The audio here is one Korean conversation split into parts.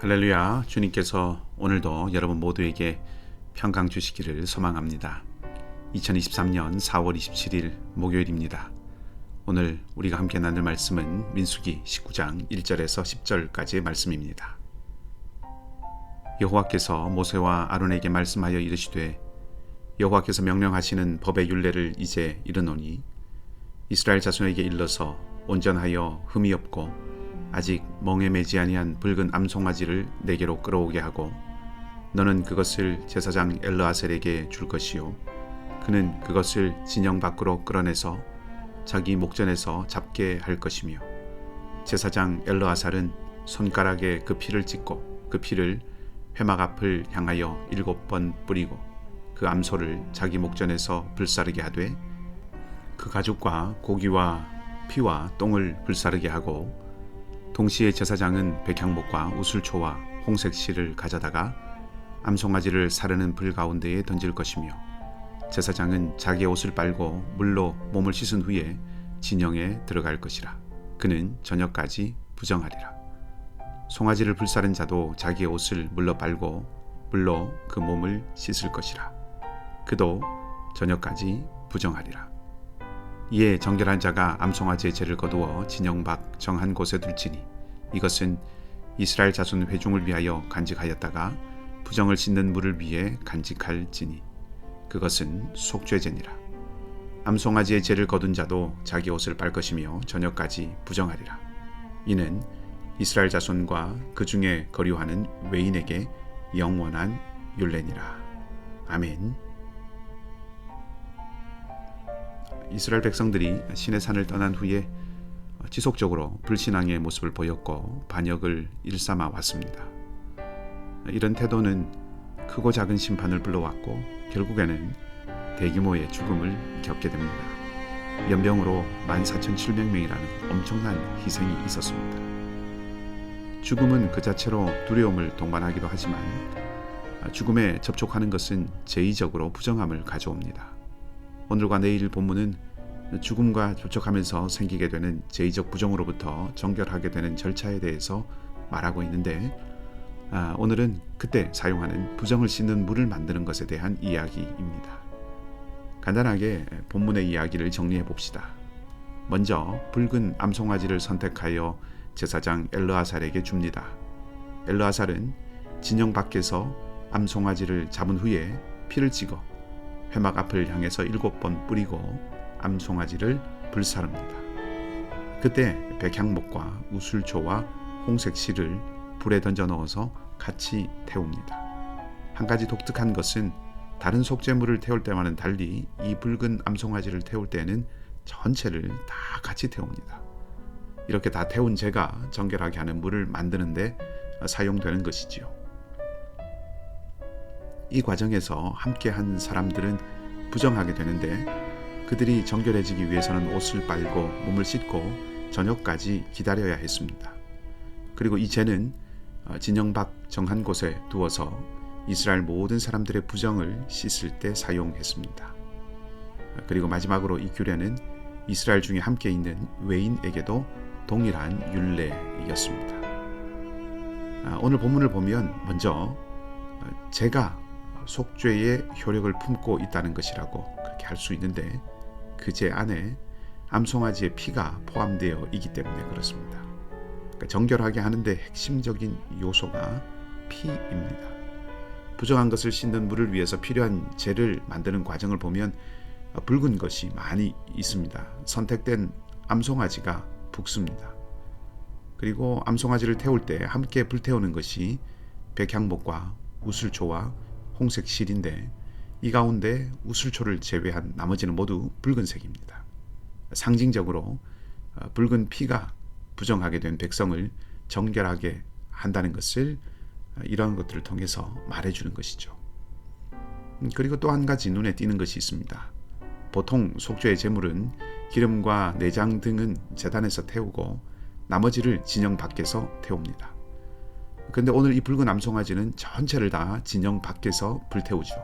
할렐루야. 주님께서 오늘도 여러분 모두에게 평강 주시기를 소망합니다. 2023년 4월 27일 목요일입니다. 오늘 우리가 함께 나눌 말씀은 민수기 19장 1절에서 10절까지의 말씀입니다. 여호와께서 모세와 아론에게 말씀하여 이르시되 여호와께서 명령하시는 법의 율례를 이제 이르노니 이스라엘 자손에게 일러서 온전하여 흠이 없고 아직 멍에 매지 아니한 붉은 암송아지를 내게로 끌어오게 하고 너는 그것을 제사장 엘르아셀에게 줄 것이요 그는 그것을 진영 밖으로 끌어내서 자기 목전에서 잡게 할 것이며 제사장 엘르아살은 손가락에 그 피를 찍고 그 피를 회막 앞을 향하여 7번 뿌리고 그 암소를 자기 목전에서 불사르게 하되 그 가죽과 고기와 피와 똥을 불사르게 하고 동시에 제사장은 백향목과 우슬초와 홍색 실을 가져다가 암송아지를 사르는 불 가운데에 던질 것이며 제사장은 자기의 옷을 빨고 물로 몸을 씻은 후에 진영에 들어갈 것이라. 그는 저녁까지 부정하리라. 송아지를 불사른 자도 자기의 옷을 물로 빨고 물로 그 몸을 씻을 것이라. 그도 저녁까지 부정하리라. 이에 정결한 자가 암송아지의 죄를 거두어 진영 밖 정한 곳에 둘지니 이것은 이스라엘 자손 회중을 위하여 간직하였다가 부정을 씻는 물을 위해 간직할지니 그것은 속죄제니라. 암송아지의 죄를 거둔 자도 자기 옷을 빨 것이며 저녁까지 부정하리라. 이는 이스라엘 자손과 그 중에 거류하는 외인에게 영원한 율례니라. 아멘. 이스라엘 백성들이 시내 산을 떠난 후에 지속적으로 불신앙의 모습을 보였고 반역을 일삼아 왔습니다. 이런 태도는 크고 작은 심판을 불러왔고 결국에는 대규모의 죽음을 겪게 됩니다. 연병으로 14,700명이라는 엄청난 희생이 있었습니다. 죽음은 그 자체로 두려움을 동반하기도 하지만 죽음에 접촉하는 것은 제의적으로 부정함을 가져옵니다. 오늘과 내일 본문은 죽음과 접촉하면서 생기게 되는 제의적 부정으로부터 정결하게 되는 절차에 대해서 말하고 있는데 오늘은 그때 사용하는 부정을 씻는 물을 만드는 것에 대한 이야기입니다. 간단하게 본문의 이야기를 정리해 봅시다. 먼저 붉은 암송아지를 선택하여 제사장 엘르아살에게 줍니다. 엘르아살은 진영 밖에서 암송아지를 잡은 후에 피를 찍어 회막 앞을 향해서 7번 뿌리고 암송아지를 불사릅니다. 그때 백향목과 우슬초와 홍색 실을 불에 던져 넣어서 같이 태웁니다. 한 가지 독특한 것은 다른 속죄물을 태울 때와는 달리 이 붉은 암송아지를 태울 때는 전체를 다 같이 태웁니다. 이렇게 다 태운 재가 정결하게 하는 물을 만드는데 사용되는 것이지요. 이 과정에서 함께한 사람들은 부정하게 되는데 그들이 정결해지기 위해서는 옷을 빨고 몸을 씻고 저녁까지 기다려야 했습니다. 그리고 이 재는 진영 밖 정한 곳에 두어서 이스라엘 모든 사람들의 부정을 씻을 때 사용했습니다. 그리고 마지막으로 이 규례는 이스라엘 중에 함께 있는 외인에게도 동일한 율례였습니다. 오늘 본문을 보면 먼저 재가 속죄의 효력을 품고 있다는 것이라고 그렇게 할 수 있는데 그 재 안에 암송아지의 피가 포함되어 있기 때문에 그렇습니다. 그러니까 정결하게 하는데 핵심적인 요소가 피입니다. 부정한 것을 씻는 물을 위해서 필요한 재를 만드는 과정을 보면 붉은 것이 많이 있습니다. 선택된 암송아지가 붉습니다. 그리고 암송아지를 태울 때 함께 불태우는 것이 백향목과 우슬초와 홍색 실인데 이 가운데 우슬초를 제외한 나머지는 모두 붉은색입니다. 상징적으로 붉은 피가 부정하게 된 백성을 정결하게 한다는 것을 이러한 것들을 통해서 말해주는 것이죠. 그리고 또 한 가지 눈에 띄는 것이 있습니다. 보통 속죄의 제물은 기름과 내장 등은 제단에서 태우고 나머지를 진영 밖에서 태웁니다. 그런데 오늘 이 붉은 암송아지는 전체를 다 진영 밖에서 불태우죠.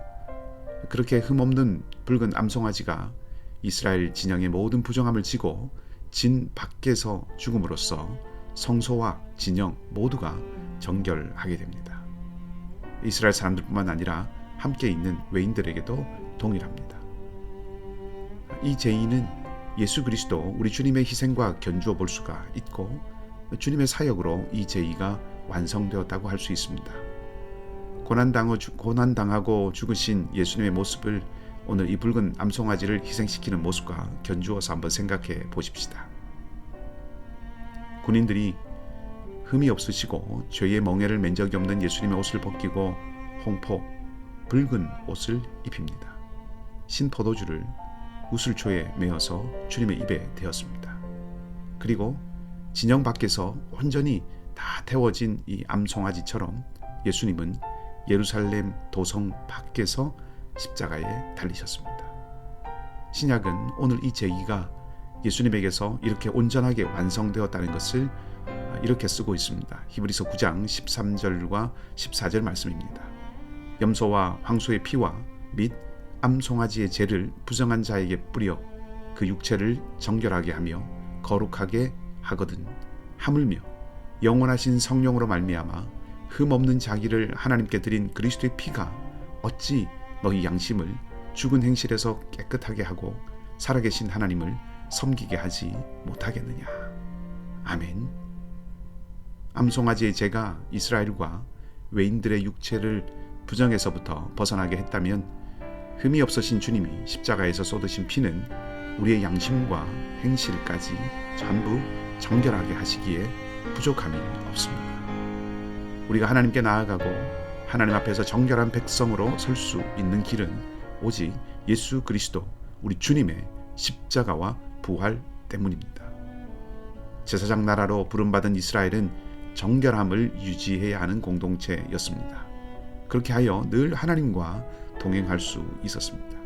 그렇게 흠없는 붉은 암송아지가 이스라엘 진영의 모든 부정함을 지고 진 밖에서 죽음으로써 성소와 진영 모두가 정결하게 됩니다. 이스라엘 사람들뿐만 아니라 함께 있는 외인들에게도 동일합니다. 이 제의는 예수 그리스도 우리 주님의 희생과 견주어 볼 수가 있고 주님의 사역으로 이 제의가 완성되었다고 할 수 있습니다. 고난당하고 죽으신 예수님의 모습을 오늘 이 붉은 암송아지를 희생시키는 모습과 견주어서 한번 생각해 보십시다. 군인들이 흠이 없으시고 죄의 멍에를 맨 적이 없는 예수님의 옷을 벗기고 홍포, 붉은 옷을 입힙니다. 신포도주를 우슬초에 메어서 주님의 입에 대었습니다. 그리고 진영 밖에서 온전히 다 태워진 이 암송아지처럼 예수님은 예루살렘 도성 밖에서 십자가에 달리셨습니다. 신약은 오늘 이 제의가 예수님에게서 이렇게 온전하게 완성되었다는 것을 이렇게 쓰고 있습니다. 히브리서 9장 13절과 14절 말씀입니다. 염소와 황소의 피와 및 암송아지의 죄를 부정한 자에게 뿌려 그 육체를 정결하게 하며 거룩하게 하거든 하물며 영원하신 성령으로 말미암아 흠없는 자기를 하나님께 드린 그리스도의 피가 어찌 너희 양심을 죽은 행실에서 깨끗하게 하고 살아계신 하나님을 섬기게 하지 못하겠느냐. 아멘. 암송아지의 죄가 이스라엘과 외인들의 육체를 부정에서부터 벗어나게 했다면 흠이 없으신 주님이 십자가에서 쏟으신 피는 우리의 양심과 행실까지 전부 정결하게 하시기에 부족함이 없습니다. 우리가 하나님께 나아가고 하나님 앞에서 정결한 백성으로 설 수 있는 길은 오직 예수 그리스도 우리 주님의 십자가와 부활 때문입니다. 제사장 나라로 부름받은 이스라엘은 정결함을 유지해야 하는 공동체였습니다. 그렇게 하여 늘 하나님과 동행할 수 있었습니다.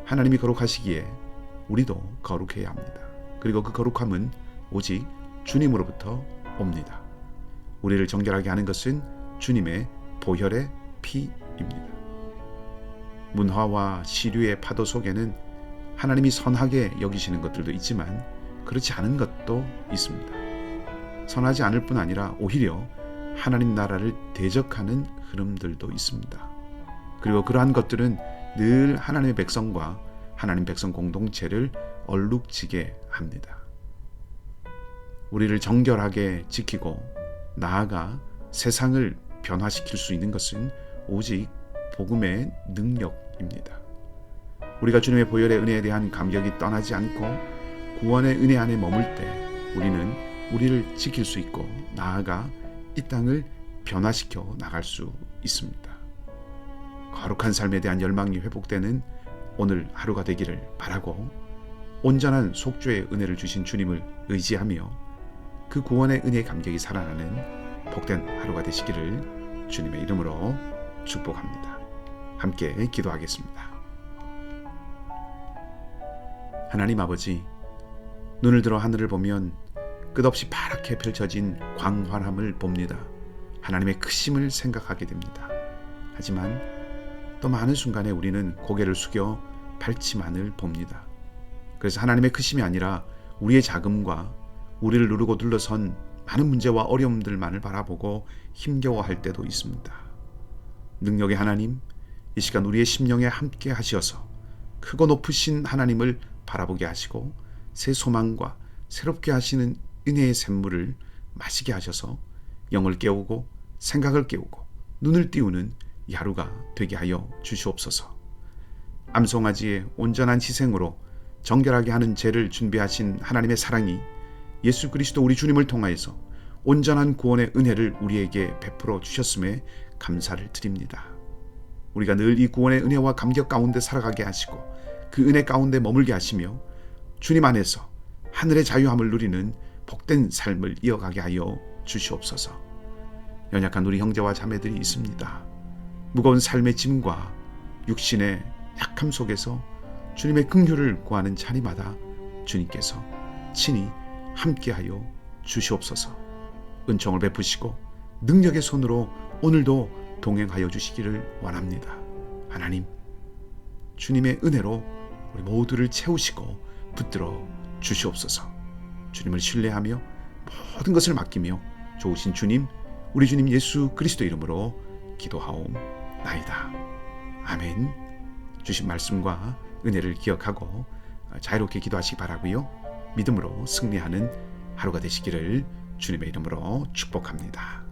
하나님이 거룩하시기에 우리도 거룩해야 합니다. 그리고 그 거룩함은 오직 주님으로부터 옵니다. 우리를 정결하게 하는 것은 주님의 보혈의 피입니다. 문화와 시류의 파도 속에는 하나님이 선하게 여기시는 것들도 있지만 그렇지 않은 것도 있습니다. 선하지 않을 뿐 아니라 오히려 하나님 나라를 대적하는 흐름들도 있습니다. 그리고 그러한 것들은 늘 하나님의 백성과 하나님 백성 공동체를 얼룩지게 합니다. 우리를 정결하게 지키고 나아가 세상을 변화시킬 수 있는 것은 오직 복음의 능력입니다. 우리가 주님의 보혈의 은혜에 대한 감격이 떠나지 않고 구원의 은혜 안에 머물 때 우리는 우리를 지킬 수 있고 나아가 이 땅을 변화시켜 나갈 수 있습니다. 거룩한 삶에 대한 열망이 회복되는 오늘 하루가 되기를 바라고 온전한 속죄의 은혜를 주신 주님을 의지하며 그 구원의 은혜의 감격이 살아나는 복된 하루가 되시기를 주님의 이름으로 축복합니다. 함께 기도하겠습니다. 하나님 아버지, 눈을 들어 하늘을 보면 끝없이 파랗게 펼쳐진 광활함을 봅니다. 하나님의 크심을 생각하게 됩니다. 하지만 또 많은 순간에 우리는 고개를 숙여 발치만을 봅니다. 그래서 하나님의 크심이 아니라 우리의 작음과 우리를 누르고 둘러선 많은 문제와 어려움들만을 바라보고 힘겨워할 때도 있습니다. 능력의 하나님, 이 시간 우리의 심령에 함께 하시어서 크고 높으신 하나님을 바라보게 하시고 새 소망과 새롭게 하시는 은혜의 샘물을 마시게 하셔서 영을 깨우고 생각을 깨우고 눈을 띄우는 이 하루가 되게 하여 주시옵소서. 암송아지의 온전한 희생으로 정결하게 하는 죄를 준비하신 하나님의 사랑이 예수 그리스도 우리 주님을 통하여서 온전한 구원의 은혜를 우리에게 베풀어 주셨음에 감사를 드립니다. 우리가 늘 이 구원의 은혜와 감격 가운데 살아가게 하시고 그 은혜 가운데 머물게 하시며 주님 안에서 하늘의 자유함을 누리는 복된 삶을 이어가게 하여 주시옵소서. 연약한 우리 형제와 자매들이 있습니다. 무거운 삶의 짐과 육신의 약함 속에서 주님의 긍휼을 구하는 자리마다 주님께서 친히 함께하여 주시옵소서. 은총을 베푸시고 능력의 손으로 오늘도 동행하여 주시기를 원합니다. 하나님, 주님의 은혜로 우리 모두를 채우시고 붙들어 주시옵소서. 주님을 신뢰하며 모든 것을 맡기며 좋으신 주님, 우리 주님 예수 그리스도 이름으로 기도하옵나이다. 아멘. 주신 말씀과 은혜를 기억하고 자유롭게 기도하시기 바라고요. 믿음으로 승리하는 하루가 되시기를 주님의 이름으로 축복합니다.